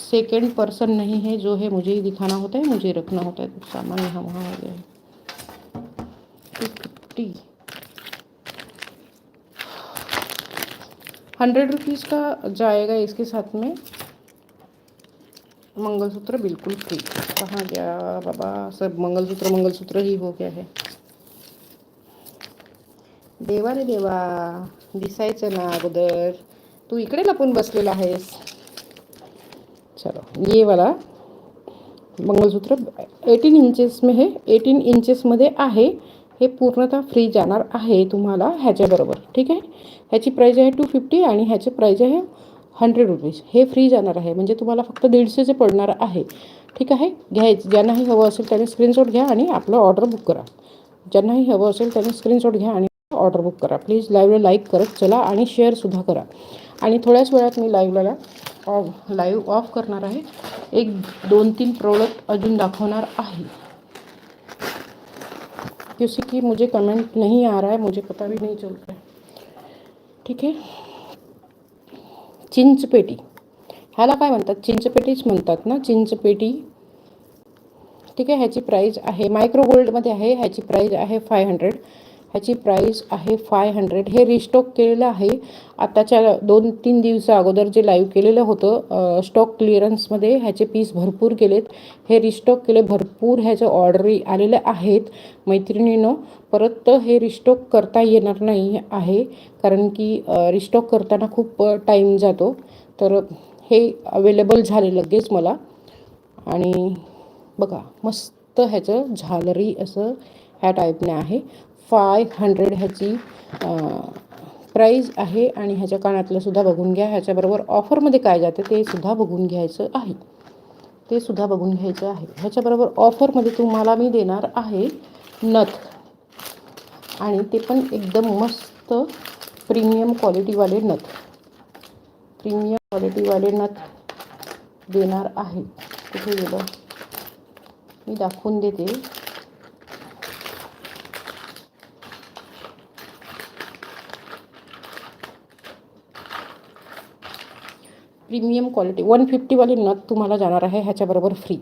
Second person नहीं है, जो है मुझे ही दिखाना होता है, मुझे रखना होता है। तो सामान यहाँ वहाँ हो गया है। 250, 100 रुपीज़ का जाएगा इसके साथ में। मंगलसूत्र बिल्कुल फ्री। कहाँ गया बाबा, सब मंगलसूत्र ही हो गया है। देवा रे देवा, दिसायचं ना अगोदर, तू इकडे लपून बसलेला आहेस। चलो, ये वाला मंगलसूत्र 18 इंचेस में है, 18 इंचेसमध्ये आहे। हे पूर्णतः फ्री जाणार आहे तुम्हाला ह्याच्याबरोबर, ठीक आहे। ह्याची प्राईज आहे 250 आणि ह्याची प्राईज आहे 100 रुपीज। हे फ्री जाणार आहे, म्हणजे तुम्हाला फक्त 150चे पडणार आहे, ठीक आहे। घ्यायचं, ज्यांनाही हवं असेल त्याने स्क्रीनशॉट घ्या आणि आपलं ऑर्डर बुक करा। ज्यांनाही हवं असेल त्याने स्क्रीनशॉट घ्या आणि ऑर्डर बुक करा। प्लीज लाईव्हला लाईक करत चला आणि शेअरसुद्धा करा। आणि थोड्याच वेळात मी लाईव्ह ऑफ करणार आहे। 1-2-3 प्रोडक्ट अजून दाखवणार आहे। किसी की मुझे कमेंट नहीं आ रहा है, मुझे पता भी नहीं चल रहा है, ठीक है। चिंचपेटी, ह्याला काय म्हणतात, चिंचपेटीच म्हणतात ना, चिंचपेटी, ठीक आहे। ह्याची प्राईज आहे, मायक्रो गोल्डमध्ये आहे। ह्याची प्राईज आहे 500, ह्याची प्राईज आहे 500। हे रिस्टॉक केलेलं आहे आताच्या 2-3 दिवसा अगोदर जे लाईव्ह केलेलं होतं स्टॉक क्लिअरन्समध्ये। ह्याचे पीस भरपूर केलेत, हे रिस्टॉक केले, भरपूर ह्याच्या ऑर्डरी आलेल्या आहेत मैत्रिणींनो। परत हे रिस्टॉक करता येणार नाही आहे, कारण की रिस्टॉक करताना खूप टाईम जातो। तर हे अवेलेबल झाले लगेच मला। आणि बघा, मस्त ह्याचं झालरी असं ह्या टाईपने आहे। 500 ह्याची प्राईज आहे। आणि ह्याच्या कानातलं सुद्धा बघून घ्या। ह्याच्याबरोबर ऑफरमध्ये काय जाते ते सुद्धा बघून घ्यायचं आहे, ह्याच्याबरोबर ऑफरमध्ये तुम्हाला मी देणार आहे नथ, आणि ते पण एकदम मस्त प्रीमियम क्वालिटीवाले नथ देणार आहे। कुठे गेलं, मी दाखवून देते। प्रीमियम क्वालिटी 150 वाले नथ तुम्हाला जाणार आहे ह्याच्याबरोबर फ्री।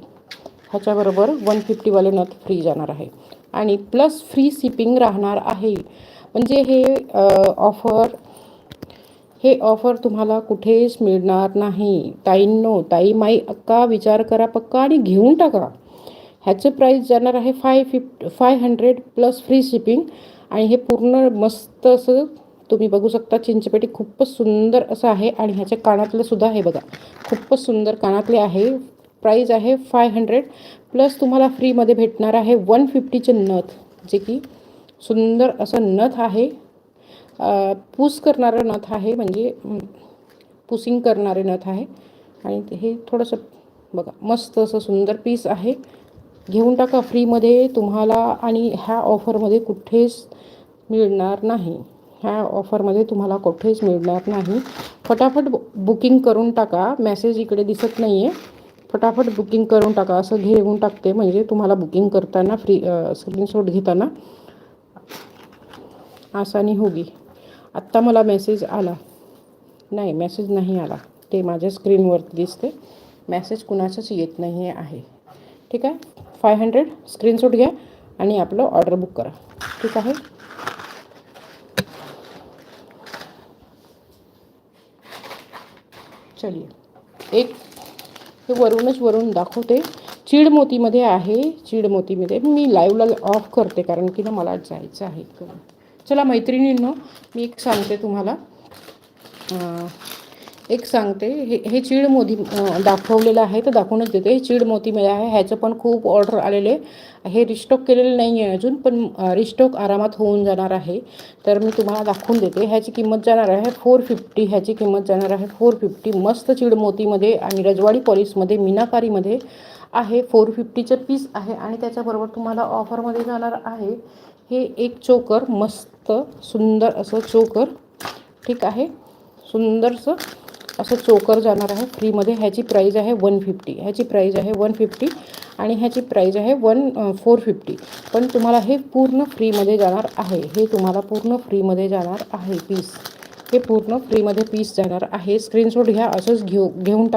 ह्याच्याबरोबर 150 वाले नथ फ्री जाणार आहे, आणि प्लस फ्री शिपिंग राहणार आहे। म्हणजे हे ऑफर तुम्हाला कुठेच मिळणार नाही ताईंनो। ताई माई अक्का विचार करा पक्का आणि घेऊन टाका। ह्याचं प्राईस जाणार आहे 500 प्लस फ्री शिपिंग। आणि हे पूर्ण मस्त असं तुम्ही बघू शकता, चिंचपेटी खूपच सुंदर असं आहे। आणि ह्याच्या कानातलं सुद्धा हे बघा, खूपच सुंदर कानातले आहे। प्राईज आहे 500 प्लस तुम्हाला फ्रीमध्ये भेटणार आहे 150चे नथ, जे की सुंदर असं नथ आहे। पुस करणारं नथ आहे, म्हणजे पुसिंग करणारे नथ आहे। आणि हे थोडंसं बघा, मस्त असं सुंदर पीस आहे, घेऊन टाका फ्रीमध्ये तुम्हाला। आणि ह्या ऑफरमध्ये कुठेच मिळणार नाही, फटाफट बुकिंग करून टाका। मेसेज इकडे दिसत नाही आहे, फटाफट बुकिंग करून टाका। असं घेऊन टाकते, म्हणजे तुम्हाला बुकिंग करताना फ्री स्क्रीनशॉट घेताना आसानी होगी। आत्ता मला मेसेज आला नाही, मेसेज नाही आला, ते माझ्या स्क्रीनवरती दिसते, मेसेज कुणाचाच येत नाही आहे, ठीक आहे। 500 स्क्रीनशॉट घ्या आणि आपलं ऑर्डर बुक करा, ठीक आहे। चलिए, एक हे वरून दाखवते, चीड मोतीमध्ये आहे। चीड मोतीमध्ये मी लाईव्हला ऑफ करते, कारण की ना मला जायचं आहे। चला मैत्रिणींनो, मी एक सांगते तुम्हाला, हे चीड मोती दाखवलेलं आहे, तर दाखवूनच देते। हे चीड मोतीमध्ये आहे, ह्याचं पण खूप ऑर्डर आलेले। हे रिस्टॉक केलेलं नाही आहे अजून, पण रिस्टॉक आरामात होऊन जाणार आहे। तर मी तुम्हाला दाखवून देते। ह्याची किंमत जाणार आहे 450, ह्याची किंमत जाणार आहे 450। मस्त चीड मोतीमध्ये आणि रजवाडी पॉलिशमध्ये मीनाकारीमध्ये आहे, 450चं पीस आहे। आणि त्याच्याबरोबर तुम्हाला ऑफरमध्ये जाणार आहे हे एक चोकर, मस्त सुंदर असं चोकर, ठीक आहे। सुंदरसं असं चोकर जाणार आहे फ्रीमध्ये। ह्याची प्राईज आहे 150, ह्याची प्राईज आहे 150, आणि ह्याची प्राईज आहे 450। पण तुम्हाला हे पूर्ण फ्रीमध्ये जाणार आहे, पीस, हे पूर्ण फ्रीमध्ये पीस जाणार आहे। स्क्रीनशॉट घ्या, असंच घेऊन टाका।